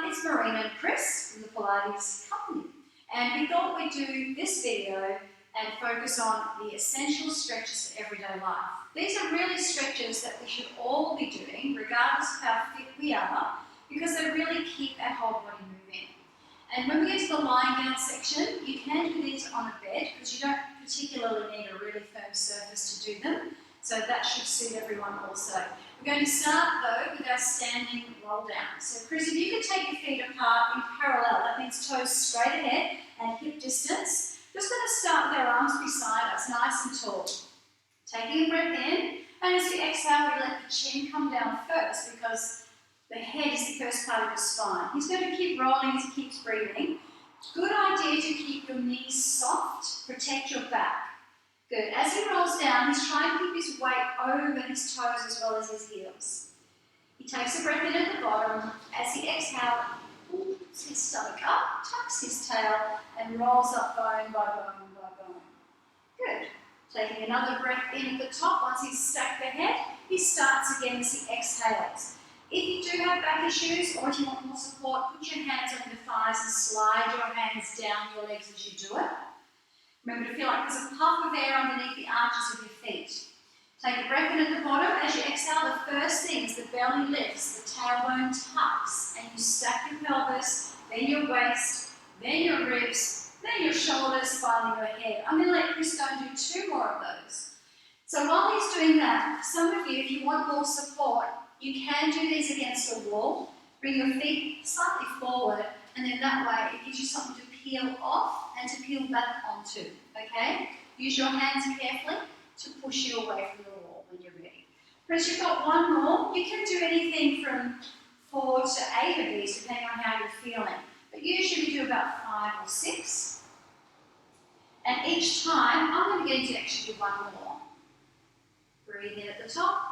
it's Marina and Chris from the Pilates Company, and we thought we'd do this video and focus on the essential stretches for everyday life. These are really stretches that we should all be doing, regardless of how fit we are, because they really keep our whole body moving. And when we get to the lying down section, you can do these on a bed, because you don't particularly need a really firm surface to do them, so that should suit everyone also. We're going to start though with our standing roll down. So Chris, if you could take your feet apart in parallel, that means toes straight ahead and hip distance. Just going to start with our arms beside us, nice and tall. Taking a breath in, and as we exhale, we let the chin come down first because the head is the first part of the spine. He's going to keep rolling as he keeps breathing. Good idea to keep your knees soft, protect your back. Good. As he rolls down, he's trying to keep his weight over his toes as well as his heels. He takes a breath in at the bottom. As he exhales, pulls his stomach up, tucks his tail, and rolls up bone by bone by bone. Good. Taking another breath in at the top. Once he's stacked the head, he starts again as he exhales. If you do have back issues, or if you want more support, put your hands on your thighs and slide your hands down your legs as you do it. Remember to feel like there's a puff of air underneath the arches of your feet. Take a breath in at the bottom. As you exhale, the first thing is the belly lifts, the tailbone tucks, and you stack your pelvis, then your waist, then your ribs, then your shoulders, finally your head. I'm going to let Chris go and do 2 more of those. So while he's doing that, some of you, if you want more support, you can do these against a wall. Bring your feet slightly forward, and then that way it gives you something to peel off and to peel back onto, okay? Use your hands carefully to push you away from the wall when you're ready. Chris, you've got 1 more. You can do anything from 4 to 8 of these, depending on how you're feeling. But usually we do about 5 or 6. And each time, I'm going to get you to actually do 1 more. Breathe in at the top.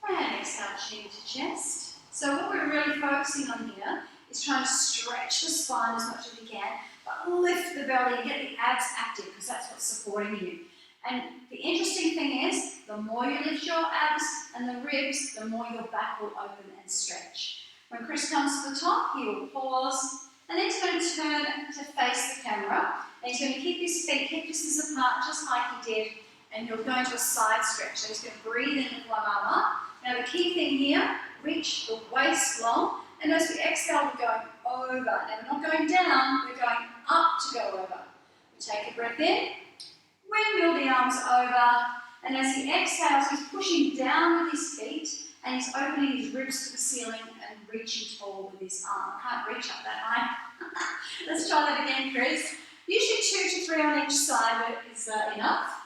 And exhale, chin to chest. So what we're really focusing on here is trying to stretch the spine as much as we can, but lift the belly and get the abs active, because that's what's supporting you. And the interesting thing is, the more you lift your abs and the ribs, the more your back will open and stretch. When Chris comes to the top, he will pause, and then he's going to turn to face the camera, and he's going to keep his feet hip distance apart, just like he did, and he'll go into a side stretch. So he's going to breathe in with 1 arm up. Now the key thing here, reach the waist long, and as we exhale, we're going over. Now we're not going down, we're going up to go over. We take a breath in, windmill the arms over, and as he exhales, he's pushing down with his feet, and he's opening his ribs to the ceiling and reaching forward with his arm. I can't reach up that high. Let's try that again, Chris. Usually 2 to 3 on each side is enough.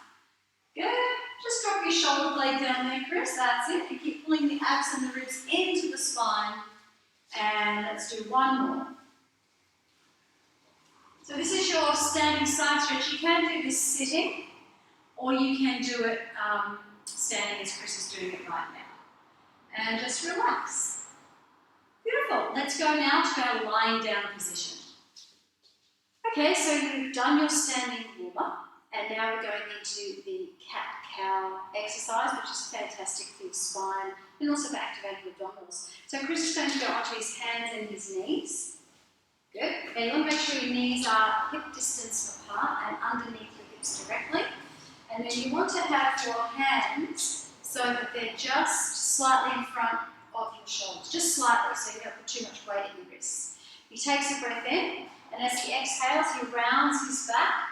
Good. Just drop your shoulder blade down there, Chris. That's it. And keep pulling the abs and the ribs into the spine. And let's do 1 more. So this is your standing side stretch. You can do this sitting, or you can do it standing as Chris is doing it right now. And just relax. Beautiful. Let's go now to our lying down position. Okay, so you've done your standing warm-up. And now we're going into the cat-cow exercise, which is fantastic for your spine and also for activating the abdominals. So Chris is going to go onto his hands and his knees. Good. And you want to make sure your knees are hip distance apart and underneath your hips directly. And then you want to have your hands so that they're just slightly in front of your shoulders, just slightly, so you don't put too much weight in your wrists. He takes a breath in, and as he exhales, he rounds his back,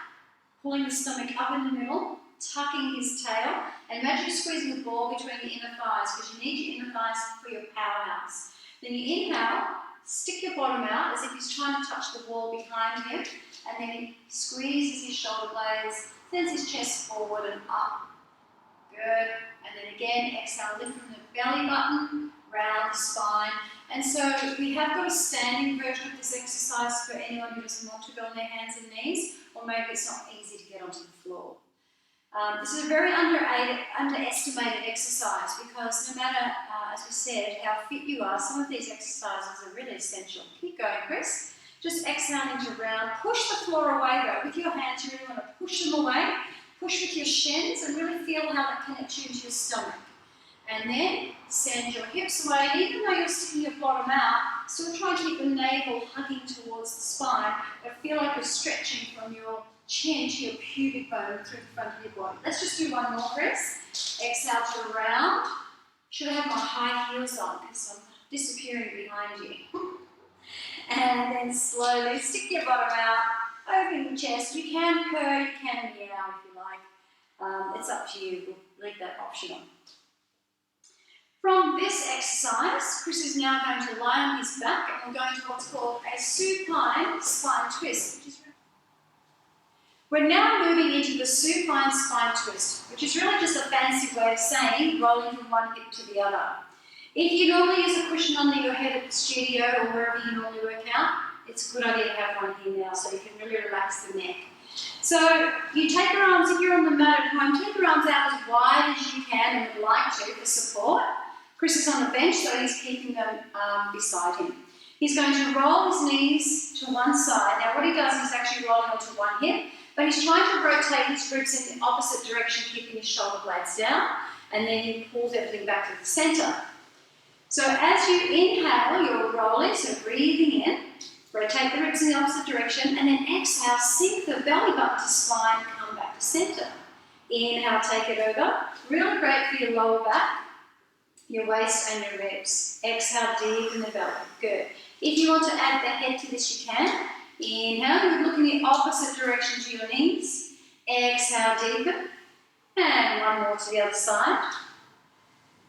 pulling the stomach up in the middle, tucking his tail, and imagine squeezing the ball between your inner thighs, because you need your inner thighs for your powerhouse. Then you inhale, stick your bottom out as if he's trying to touch the wall behind him, and then he squeezes his shoulder blades, sends his chest forward and up. Good. And then again, exhale, lift from the belly button, round the spine. And so we have got a standing version of this exercise for anyone who doesn't want to go on their hands and knees, or maybe it's not easy to get onto the floor. This is a very underestimated exercise, because no matter, as we said, how fit you are, some of these exercises are really essential. Keep going, Chris. Just exhaling to round. Push the floor away though. With your hands, you really want to push them away. Push with your shins and really feel how that connects you into your stomach. And then send your hips away. And even though you're sticking your bottom out, still try and keep the navel hugging towards the spine, but feel like you're stretching from your chin to your pubic bone through the front of your body. Let's just do one more, Chris. Exhale to round. Should have had my high heels on because I'm disappearing behind you. And then slowly stick your bottom out, open the chest. You can purr, you can meow if you like. It's up to you. We'll leave that optional. From this exercise, Chris is now going to lie on his back and we're going to what's called a supine spine twist. We're now moving into the supine spine twist, which is really just a fancy way of saying rolling from one hip to the other. If you normally use a cushion under your head at the studio or wherever you normally work out, it's a good idea to have one here now so you can really relax the neck. So you take your arms, if you're on the mat at home, take your arms out as wide as you can and would like to for support. Chris is on the bench, so he's keeping them beside him. He's going to roll his knees to one side. Now what he does is actually rolling onto one hip, but he's trying to rotate his ribs in the opposite direction, keeping his shoulder blades down, and then he pulls everything back to the centre. So as you inhale, you're rolling, so breathing in, rotate the ribs in the opposite direction, and then exhale, sink the belly button to spine, come back to centre. Inhale, take it over. Really great for your lower back, your waist and your ribs. Exhale, deep in the belly. Good. If you want to add the head to this, you can. Inhale, you look in the opposite direction to your knees. Exhale, deepen. And one more to the other side.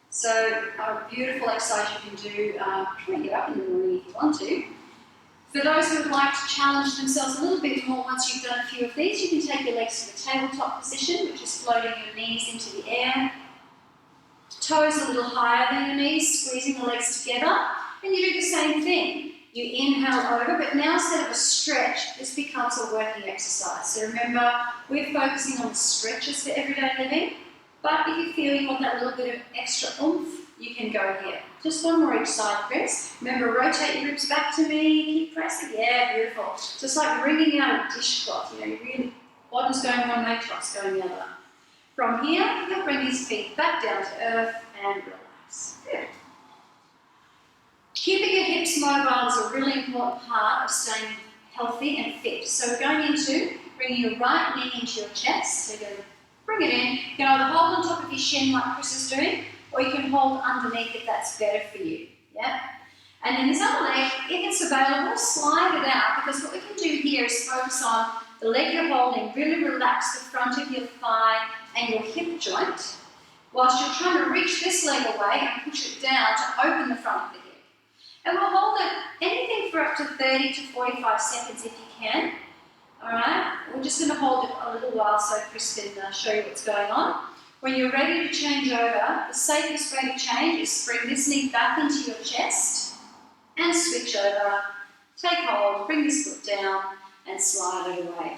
So a beautiful exercise you can do, get up in the morning if you want to. For those who would like to challenge themselves a little bit more once you've done a few of these, you can take your legs to the tabletop position, which is floating your knees into the air. Toes a little higher than your knees, squeezing the legs together. And you do the same thing. You inhale over, but now instead of a stretch, this becomes a working exercise. So remember, we're focusing on the stretches for everyday living. But if you feel you want that little bit of extra oomph, you can go here. Just one more each side, Chris. Remember, rotate your ribs back to me. Keep pressing. Yeah, beautiful. Just like wringing out a dishcloth. You know, you really, bottom's going one way, top's going the other. From here, he'll bring his feet back down to earth and relax. Good. Keeping your hips mobile is a really important part of staying healthy and fit. So we're going into bringing your right knee into your chest. So you're going to bring it in. You can either hold on top of your shin like Chris is doing, or you can hold underneath if that's better for you. Yeah? And then this other leg, if it's available, slide it out, because what we can do here is focus on the leg you're holding. Really relax the front of your thigh and your hip joint, whilst you're trying to reach this leg away and push it down to open the front of the hip. And we'll hold it anything for up to 30 to 45 seconds if you can. Alright, we're just going to hold it a little while so Chris can show you what's going on. When you're ready to change over, the safest way to change is bring this knee back into your chest and switch over. Take hold, bring this foot down and slide it away.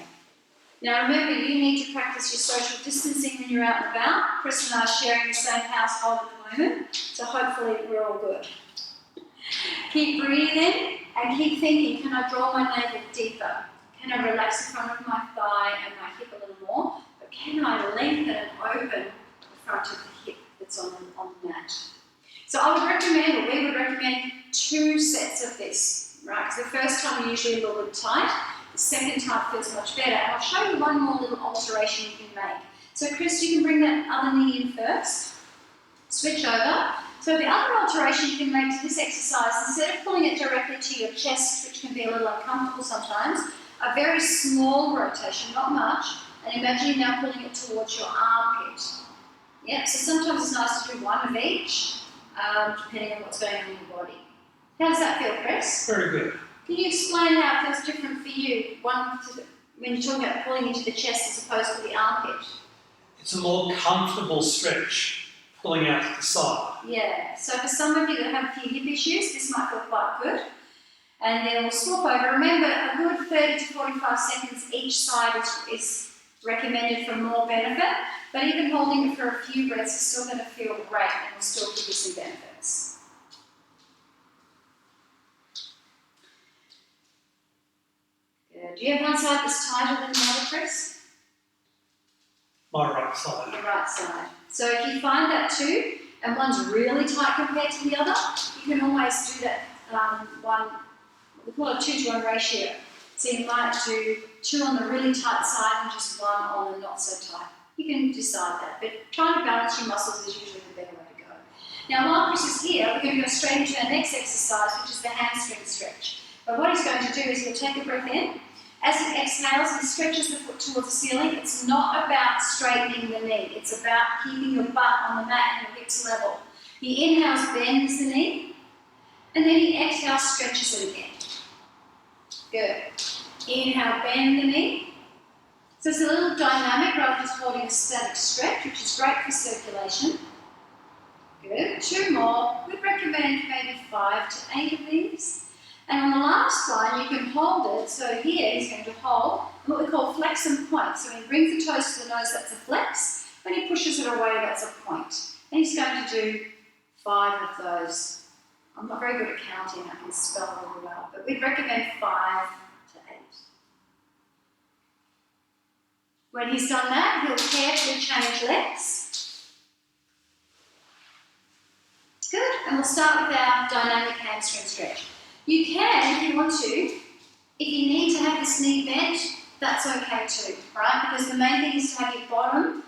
Now remember, you need to practice your social distancing when you're out and about. Chris and I are sharing the same household at the moment, so hopefully we're all good. Keep breathing and keep thinking, can I draw my navel deeper? Can I relax the front of my thigh and my hip a little more? But can I lengthen and open the front of the hip that's on the mat? So I would recommend, or we would recommend, 2 sets of this, right? Because the first time you're usually a little bit tight, the second time feels much better. And I'll show you one more little alteration you can make. So Chris, you can bring that other knee in first. Switch over. So the other alteration you can make to this exercise, instead of pulling it directly to your chest, which can be a little uncomfortable sometimes, a very small rotation, not much, and imagine you're now pulling it towards your armpit. Yep, so sometimes it's nice to do one of each, depending on what's going on in your body. How does that feel, Chris? Very good. Can you explain how it feels different for you, when you're talking about pulling into the chest as opposed to the armpit? It's a more comfortable stretch, pulling out to the side. Yeah, so for some of you that have a few hip issues, this might feel quite good. And then we'll swap over. Remember, a good 30 to 45 seconds each side is recommended for more benefit, but even holding it for a few breaths is still going to feel great and will still give you some benefits. Good. Do you have one side that's tighter than the other, Chris? My right side. The right side. So if you find that too, and one's really tight compared to the other, you can always do that one, we call it a 2-to-1 ratio. So you might do 2 on the really tight side and just 1 on the not so tight. You can decide that, but trying to balance your muscles is usually the better way to go. Now while Chris is here, we're going to go straight into our next exercise, which is the hamstring stretch. But what he's going to do is he'll take a breath in. As he exhales, he stretches the foot towards the ceiling. It's not about straightening the knee. It's about keeping your butt on the mat and your hips level. He inhales, bends the knee, and then he exhales, stretches it again. Good. Inhale, bend the knee. So it's a little dynamic rather than just holding a static stretch, which is great for circulation. Good. 2 more. We'd recommend maybe 5 to 8 of these. And on the last one, you can hold it. So here he's going to hold what we call flex and point. So when he brings the toes to the nose, that's a flex. When he pushes it away, that's a point. And he's going to do 5 of those. I'm not very good at counting, I can spell really well, but we'd recommend 5 to 8. When he's done that, he'll carefully change legs. Good, and we'll start with our dynamic hamstring stretch. You can, if you want to, if you need to have this knee bent, that's okay too, right? Because the main thing is to have your bottom,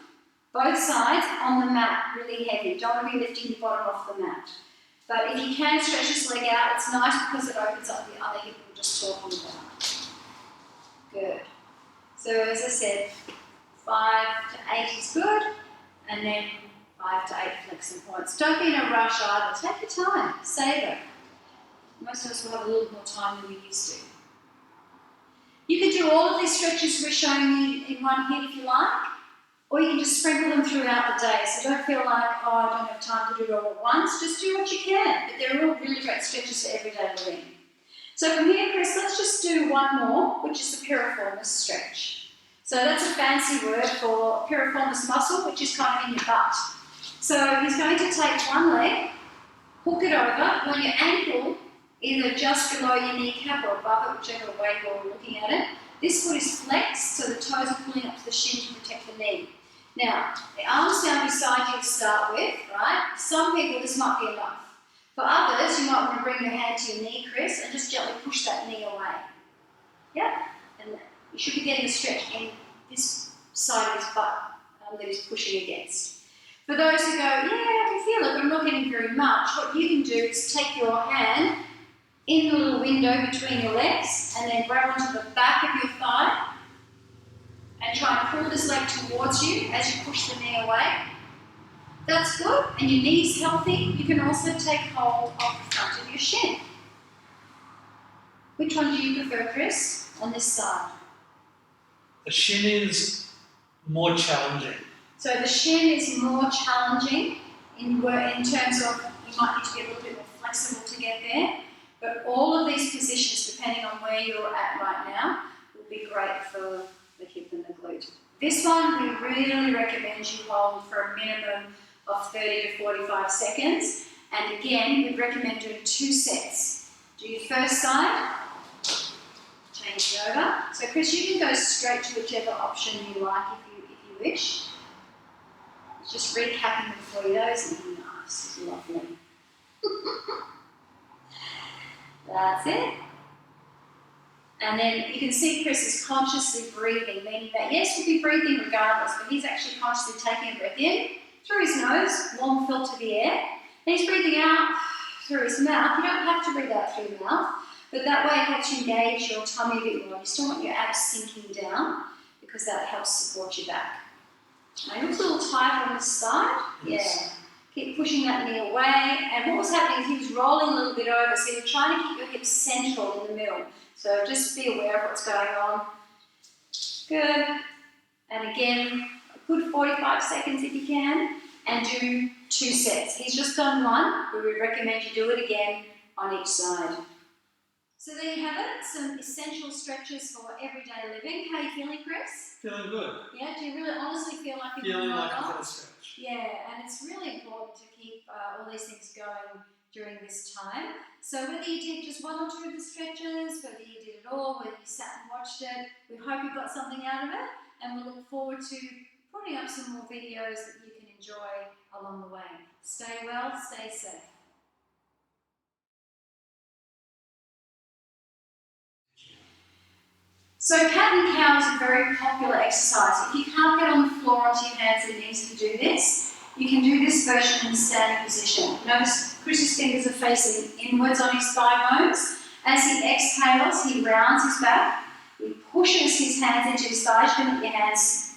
both sides, on the mat, really heavy. You don't want to be lifting your bottom off the mat. But if you can stretch this leg out, it's nice because it opens up the other hip we were just talking about. Good. So as I said, 5 to 8 is good, and then 5 to 8 flexing points. Don't be in a rush either. Take your time, save it. Most of us will have a little more time than we used to. You can do all of these stretches we're showing you in one hit if you like, or you can just sprinkle them throughout the day. So don't feel like, oh, I don't have time to do it all at once. Just do what you can. But they're all really great stretches for everyday living. So from here, Chris, let's just do one more, which is the piriformis stretch. So that's a fancy word for piriformis muscle, which is kind of in your butt. So he's going to take one leg, hook it over on your ankle, either just below your kneecap or above it, whichever way you're looking at it. This foot is flexed, so the toes are pulling up to the shin to protect the knee. Now, the arms down beside you to start with, right? Some people, this might be enough. For others, you might want to bring your hand to your knee, Chris, and just gently push that knee away. Yep, and you should be getting a stretch in this side of his butt that he's pushing against. For those who go, yeah, I can feel it, but I'm not getting very much, what you can do is take your hand in the little window between your legs and then grab onto the back of your thigh and try and pull this leg towards you as you push the knee away. That's good, and your knee's healthy. You can also take hold of the front of your shin. Which one do you prefer, Chris, on this side? The shin is more challenging. So the shin is more challenging in terms of you might need to be a little bit more flexible to get there. But all of these positions, depending on where you're at right now, will be great for the hip and the glute. This one, we really recommend you hold for a minimum of 30 to 45 seconds. And again, we recommend doing 2 sets. Do your first side, change it over. So Chris, you can go straight to whichever option you like if you wish. Just recapping before you those, nice, lovely. That's it. And then you can see Chris is consciously breathing, meaning that yes, we'll be breathing regardless, but he's actually consciously taking a breath in through his nose, warm filter the air, and he's breathing out through his mouth. You don't have to breathe out through your mouth, but that way it helps you engage your tummy a bit more. You still want your abs sinking down because that helps support your back. Now, it looks a little tight on this side. Yes. Yeah. Keep pushing that knee away. And what was happening is he was rolling a little bit over, so you're trying to keep your hips central in the middle. So just be aware of what's going on. Good. And again, a good 45 seconds if you can, and do 2 sets. He's just done 1, but we recommend you do it again on each side. So there you have it, some essential stretches for everyday living. How are you feeling, Chris? Feeling good. Yeah, do you really honestly feel like you're Feeling doing like well? I've had a stretch. Yeah, and it's really important to keep all these things going during this time. So whether you did just 1 or 2 of the stretches, whether you did it all, whether you sat and watched it, we hope you got something out of it, and we look forward to putting up some more videos that you can enjoy along the way. Stay well, stay safe. So cat and cow is a very popular exercise. If you can't get on the floor onto your hands and knees to do this, you can do this version in the standing position. Notice Chris's fingers are facing inwards on his thigh bones. As he exhales, he rounds his back. He pushes his hands into his thighs. You can let your hands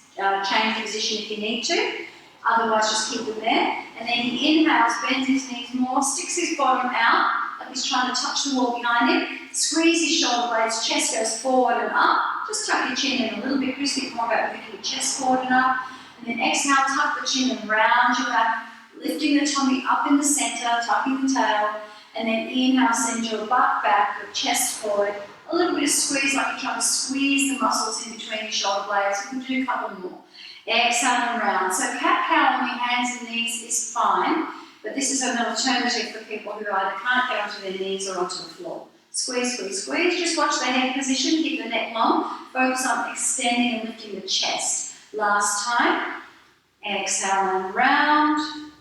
change position if you need to. Otherwise, just keep them there. And then he inhales, bends his knees more, sticks his bottom out, like he's trying to touch the wall behind him. Squeeze his shoulder blades, chest goes forward and up. Just tuck your chin in a little bit. Chris, think more about moving your chest forward and up. And then exhale, tuck the chin and round your back, lifting the tummy up in the centre, tucking the tail. And then inhale, send your butt back, your chest forward. A little bit of squeeze, like you're trying to squeeze the muscles in between your shoulder blades. You can do a couple more. Exhale and round. So cat-cow on your hands and knees is fine, but this is an alternative for people who either can't get onto their knees or onto the floor. Squeeze, squeeze, squeeze. Just watch the head position, keep the neck long. Focus on extending and lifting the chest. Last time. Exhale and round.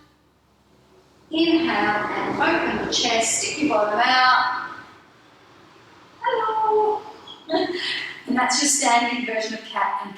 Inhale and open the chest, stick your bottom out. Hello! And that's your standing version of cat and